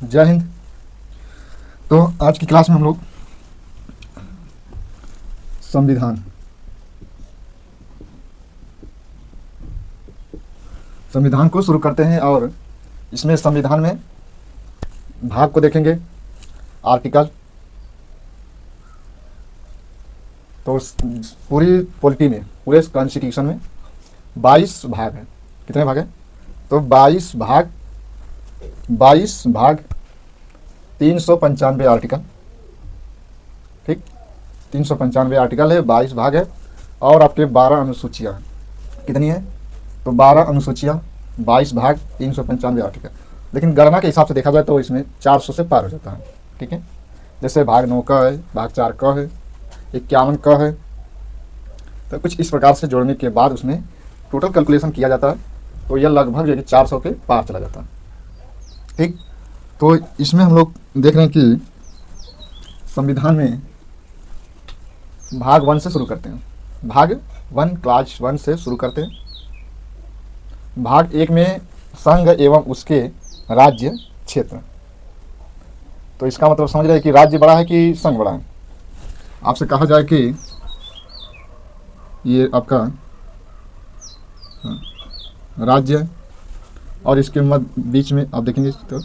जय हिंद। तो आज की क्लास में हम लोग संविधान संविधान को शुरू करते हैं और इसमें संविधान में भाग को देखेंगे, आर्टिकल। तो पूरी पॉलिटी में, पूरे कॉन्स्टिट्यूशन में 22 भाग हैं। कितने भाग हैं? तो 22 भाग 395 आर्टिकल। ठीक, 395 आर्टिकल है, 22 भाग है और आपके 12 अनुसूचियाँ कितनी है? तो 12 अनुसूचियाँ, 22 भाग, 395 आर्टिकल। लेकिन गणना के हिसाब से देखा जाए तो इसमें 400 से पार हो जाता है। ठीक है, जैसे भाग 9 का है, भाग 4 का है, 51 का है। तो कुछ इस प्रकार से जोड़ने के बाद उसमें टोटल कैलकुलेशन किया जाता है, तो यह लगभग जो है 400 के पार चला जाता है। ठीक, तो इसमें हम लोग देख रहे हैं कि संविधान में भाग 1 से शुरू करते हैं। भाग 1 क्लास 1 से शुरू करते हैं। भाग 1 में संघ एवं उसके राज्य क्षेत्र। तो इसका मतलब समझ रहे हैं कि राज्य बड़ा है कि संघ बड़ा है। आपसे कहा जाए कि ये आपका राज्य है और इसके मध्य बीच में आप देखेंगे तो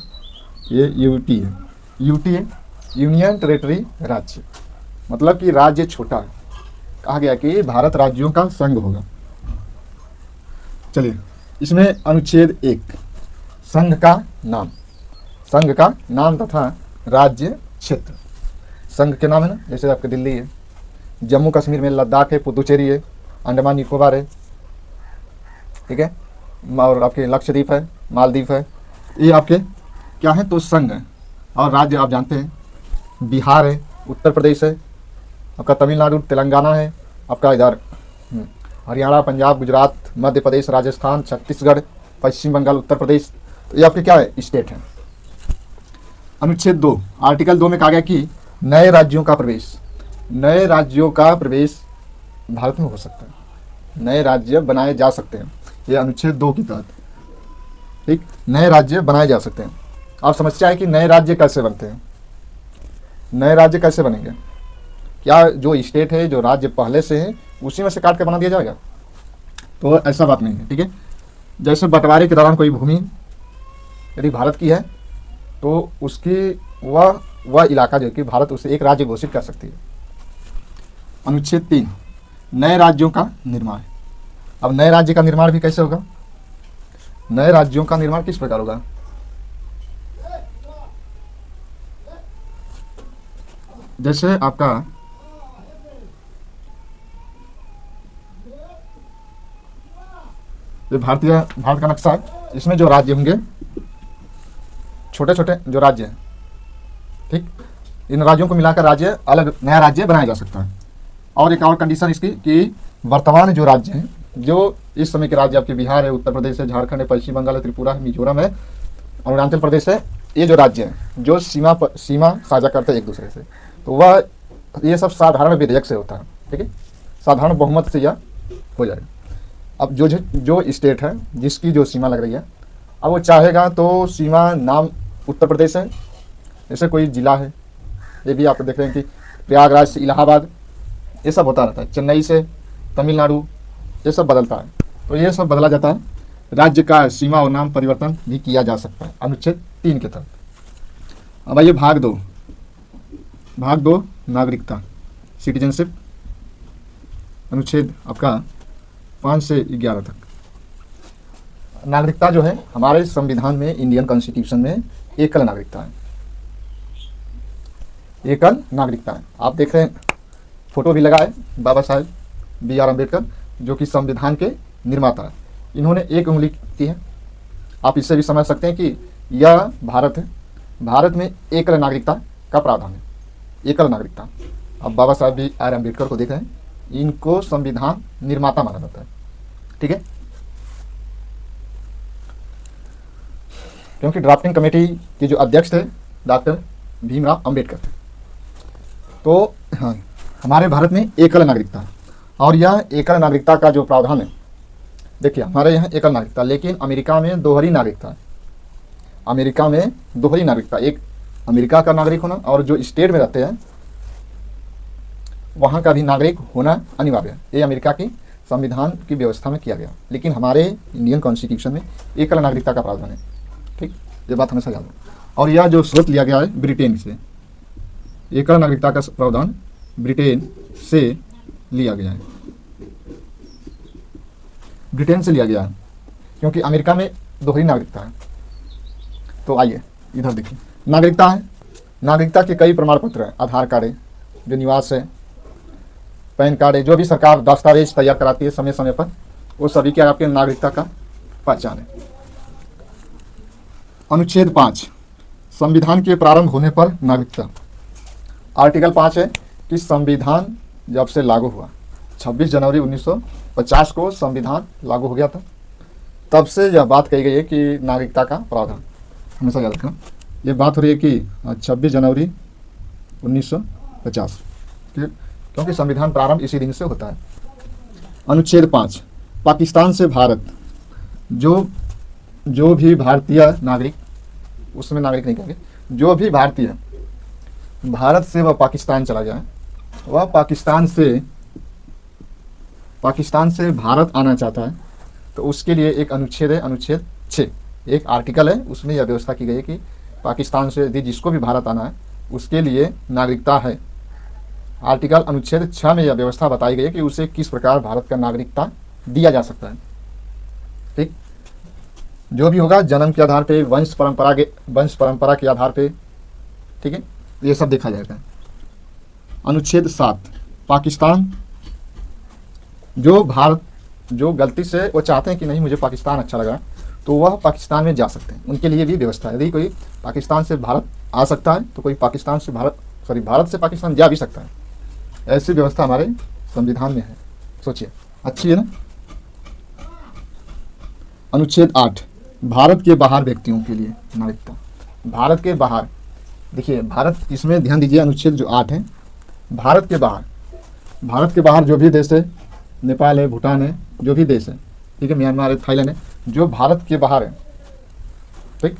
ये यूटी है। यूटी है यूनियन टेरेटरी राज्य, मतलब कि राज्य छोटा है। कहा गया कि भारत राज्यों का संघ होगा। चलिए, इसमें अनुच्छेद 1 संघ का नाम तथा राज्य क्षेत्र। संघ के नाम है ना, जैसे आपके दिल्ली है, जम्मू कश्मीर में लद्दाख है, पुदुचेरी है, अंडमान निकोबार है। ठीक है, और आपके लक्षद्वीप है, मालदीव है। ये आपके क्या है? तो संघ है। और राज्य आप जानते हैं, बिहार है, उत्तर प्रदेश है, आपका तमिलनाडु, तेलंगाना है, आपका इधर हरियाणा, पंजाब, गुजरात, मध्य प्रदेश, राजस्थान, छत्तीसगढ़, पश्चिम बंगाल, उत्तर प्रदेश। तो ये आपके क्या है? स्टेट है। अनुच्छेद 2 आर्टिकल 2 में कहा गया कि नए राज्यों का प्रवेश भारत में हो सकता है। नए राज्य बनाए जा सकते हैं, ये अनुच्छेद 2 के तहत। ठीक, नए राज्य बनाए जा सकते हैं। अब समस्या है कि नए राज्य कैसे बनते हैं? नए राज्य कैसे बनेंगे? क्या जो स्टेट है, जो राज्य पहले से है, उसी में से काट के बना दिया जाएगा? तो ऐसा बात नहीं है। ठीक है, जैसे बंटवारे के दौरान कोई भूमि यदि भारत की है तो उसकी वह इलाका जो कि भारत उसे एक राज्य घोषित कर सकती है। अनुच्छेद 3 नए राज्यों का निर्माण। अब नए राज्य का निर्माण भी कैसे होगा? नए राज्यों का निर्माण किस प्रकार होगा? जैसे आपका ये भारत का नक्शा है, इसमें जो राज्य होंगे, छोटे छोटे जो राज्य हैं, ठीक, इन राज्यों को मिलाकर राज्य अलग नया राज्य बनाया जा सकता है। और एक और कंडीशन इसकी कि वर्तमान जो राज्य हैं, जो इस समय के राज्य आपके बिहार है, उत्तर प्रदेश है, झारखंड है, पश्चिम बंगाल है, त्रिपुरा है, मिजोरम है, अरुणाचल प्रदेश है, ये जो राज्य हैं जो सीमा साझा करते हैं एक दूसरे से, तो वह ये सब साधारण विधेयक से होता है। ठीक है, साधारण बहुमत से यह हो जाएगा। अब जो स्टेट है जिसकी जो सीमा लग रही है, अब वो चाहेगा तो सीमा नाम उत्तर प्रदेश है, जैसे कोई जिला है, ये भी आप देख रहे हैं कि प्रयागराज से इलाहाबाद, ये सब होता रहता है, चेन्नई से तमिलनाडु, ये सब बदलता है। तो ये सब बदला जाता है। राज्य का सीमा और नाम परिवर्तन भी किया जा सकता है अनुच्छेद 3 के तहत। अब आइए भाग 2 नागरिकता, सिटीजनशिप। अनुच्छेद आपका 5 से 11 तक। नागरिकता जो है हमारे संविधान में, इंडियन कॉन्स्टिट्यूशन में एकल नागरिकता है। एकल नागरिकता है। आप देख रहे हैं, फोटो भी लगा है, बाबा साहेब B.R. अम्बेडकर, जो कि संविधान के निर्माता है। इन्होंने एक उंगली की है। आप इससे भी समझ सकते हैं कि यह भारत है, भारत में एकल नागरिकता का प्रावधान है, एकल नागरिकता। अब बाबा साहेब B.R. अम्बेडकर को देख रहे हैं, इनको संविधान निर्माता माना जाता है। ठीक है, क्योंकि ड्राफ्टिंग कमेटी के जो अध्यक्ष थे डॉक्टर भीमराव अंबेडकर थे। तो हाँ, हमारे भारत में एकल नागरिकता है। और यह एकल नागरिकता का जो प्रावधान है, देखिए हमारे यहाँ एकल नागरिकता, लेकिन अमेरिका में दोहरी नागरिकता है। अमेरिका में दोहरी नागरिकता, एक अमेरिका का नागरिक होना और जो स्टेट में रहते हैं वहाँ का भी नागरिक होना अनिवार्य है। ये अमेरिका की संविधान की व्यवस्था में किया गया, लेकिन हमारे इंडियन कॉन्स्टिट्यूशन में एकल नागरिकता का प्रावधान है। ठीक, ये बात हमेशा याद रखो। और यह जो स्रोत लिया गया है ब्रिटेन से, एकल नागरिकता का प्रावधान ब्रिटेन से लिया गया है, ब्रिटेन से लिया गया है, क्योंकि अमेरिका में दोहरी नागरिकता है। तो आइए इधर देखिए, नागरिकता है, नागरिकता के कई प्रमाण पत्र हैं, आधार कार्ड है, जो निवास है, पैन कार्ड है, जो भी सरकार दस्तावेज तैयार कराती है समय समय पर, वो सभी क्या आपके नागरिकता का पहचान है। अनुच्छेद 5, संविधान के प्रारंभ होने पर नागरिकता। आर्टिकल 5 है कि संविधान जब से लागू हुआ, 26 जनवरी 1950 को संविधान लागू हो गया था, तब से यह बात कही गई है कि नागरिकता का प्रावधान, हमेशा याद रखना। ये बात हो रही है कि 26 जनवरी 1950, क्योंकि संविधान प्रारंभ इसी दिन से होता है। अनुच्छेद 5, पाकिस्तान से भारत, जो भी भारतीय नागरिक, उसमें नागरिक नहीं कहेंगे, जो भी भारतीय भारत से वह पाकिस्तान चला गया है, वह पाकिस्तान से भारत आना चाहता है, तो उसके लिए एक अनुच्छेद है, अनुच्छेद 6, एक आर्टिकल है, उसमें यह व्यवस्था की गई है कि पाकिस्तान से यदि जिसको भी भारत आना है उसके लिए नागरिकता है। आर्टिकल अनुच्छेद 6 में यह व्यवस्था बताई गई है कि उसे किस प्रकार भारत का नागरिकता दिया जा सकता है। ठीक, जो भी होगा जन्म के आधार पे, वंश परंपरा के आधार पे, ठीक है, ये सब देखा जाएगा। अनुच्छेद 7, पाकिस्तान, जो गलती से वो चाहते हैं कि नहीं मुझे पाकिस्तान अच्छा लगा, तो वह पाकिस्तान में जा सकते हैं, उनके लिए भी व्यवस्था है। यदि कोई पाकिस्तान से भारत आ सकता है तो कोई भारत से पाकिस्तान जा भी सकता है। ऐसी व्यवस्था हमारे संविधान में है, सोचिए, अच्छी है ना। अनुच्छेद 8, भारत के बाहर व्यक्तियों के लिए नागरिकता। भारत के बाहर, देखिए भारत, इसमें ध्यान दीजिए, अनुच्छेद जो 8 है, भारत के बाहर जो भी देश है, नेपाल है, भूटान है, जो भी देश है, ठीक है, म्यांमार है, थाईलैंड है, जो भारत के बाहर है, ठीक,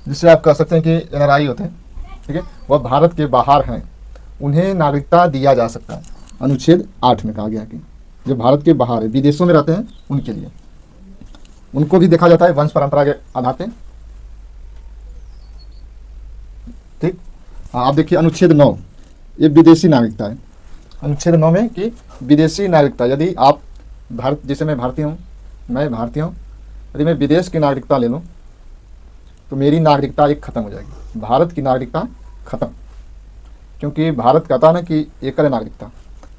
जिससे आप कह सकते हैं कि NRI होते हैं, ठीक है, वह भारत के बाहर हैं, उन्हें नागरिकता दिया जा सकता है। अनुच्छेद 8 में कहा गया कि जो भारत के बाहर है, विदेशों में रहते हैं, उनके लिए, उनको भी देखा जाता है वंश परंपरा के आधार पे। ठीक, हाँ, आप देखिए अनुच्छेद 9, ये विदेशी नागरिकता है। अनुच्छेद 9 में कि विदेशी नागरिकता, यदि आप भारत, जैसे मैं भारतीय हूँ, यदि मैं विदेश की नागरिकता ले लूँ तो मेरी नागरिकता एक खत्म हो जाएगी, भारत की नागरिकता खत्म, क्योंकि भारत कहता है ना कि एकल नागरिकता,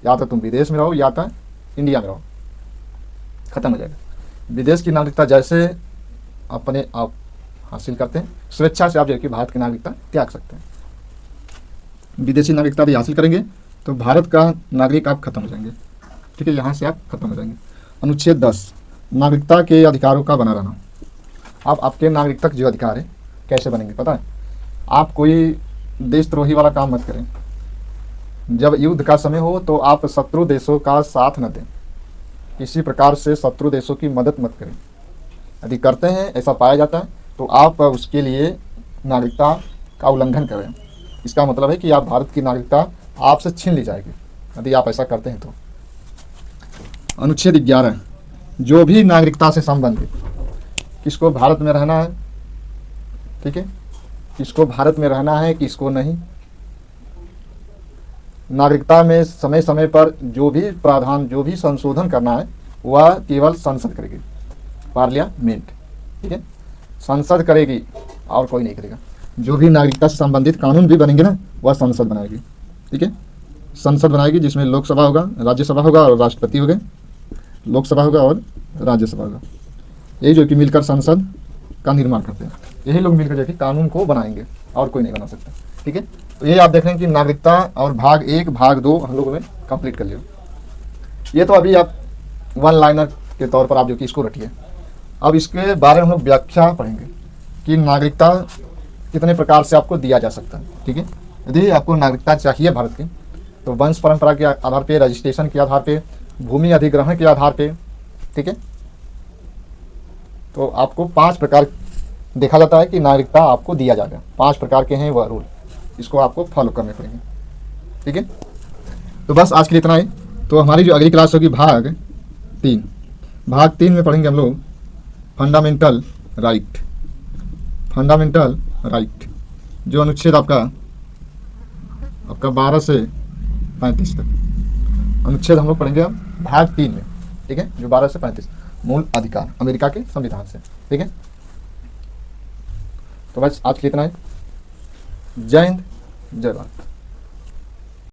या तो तुम विदेश में रहो या तो इंडिया में रहो, खत्म हो जाएगा। विदेश की नागरिकता जैसे अपने आप हासिल करते हैं, स्वेच्छा से आप जो कि भारत की नागरिकता त्याग सकते हैं। विदेशी नागरिकता भी हासिल करेंगे तो भारत का नागरिक आप खत्म हो जाएंगे, ठीक है, यहाँ से आप खत्म हो जाएंगे। अनुच्छेद 10, नागरिकता के अधिकारों का बना रहना। आप आपके नागरिकता जो अधिकार है कैसे बनेंगे पता है, आप कोई देशद्रोही वाला काम मत करें, जब युद्ध का समय हो तो आप शत्रु देशों का साथ न दें, किसी प्रकार से शत्रु देशों की मदद मत करें। यदि करते हैं, ऐसा पाया जाता है, तो आप उसके लिए नागरिकता का उल्लंघन करें। इसका मतलब है कि आप भारत की नागरिकता आपसे छीन ली जाएगी यदि आप ऐसा करते हैं तो। अनुच्छेद 11, जो भी नागरिकता से संबंधित, किसको भारत में रहना है, ठीक है, किसको भारत में रहना है, किसको नहीं, नागरिकता में समय समय पर जो भी प्रावधान, जो भी संशोधन करना है वह केवल संसद करेगी, पार्लियामेंट, ठीक है, संसद करेगी और कोई नहीं करेगा। जो भी नागरिकता से संबंधित कानून भी बनेंगे ना, वह संसद बनाएगी, ठीक है, संसद बनाएगी, जिसमें लोकसभा होगा, राज्यसभा होगा और राष्ट्रपति होगा, लोकसभा होगा और राज्यसभा होगा। यही जो कि मिलकर संसद का निर्माण करते हैं, यही लोग मिलकर जो कि कानून को बनाएंगे और कोई नहीं बना सकता, ठीक है। तो ये आप देख रहे हैं कि नागरिकता और भाग 1 भाग 2 हम लोगों में कंप्लीट कर लिया। ये तो अभी आप वन लाइनर के तौर पर आप जो कि इसको रखिए। अब इसके बारे में हम लोग व्याख्या पढ़ेंगे कि नागरिकता कितने प्रकार से आपको दिया जा सकता है, ठीक है। यदि आपको नागरिकता चाहिए भारत की, तो वंश परंपरा के आधार पे, रजिस्ट्रेशन के आधार पे, भूमि अधिग्रहण के आधार पे, ठीक है। तो आपको 5 प्रकार देखा जाता है कि नागरिकता आपको दिया जाएगा। 5 प्रकार के हैं वह रूल, इसको आपको फॉलो करने पड़ेंगे। ठीक है, तो बस आज के लिए इतना ही। तो हमारी जो अगली क्लास होगी भाग 3, भाग 3 में पढ़ेंगे हम लोग फंडामेंटल राइट। फंडामेंटल राइट जो अनुच्छेद आपका 12 से 35 तक अनुच्छेद हम लोग पढ़ेंगे अब भाग 3 में। ठीक है, जो 12 से 35 मूल अधिकार अमेरिका के संविधान से। ठीक है, तो बस आज के लिए इतना ही। जय हिंद, जय भारत।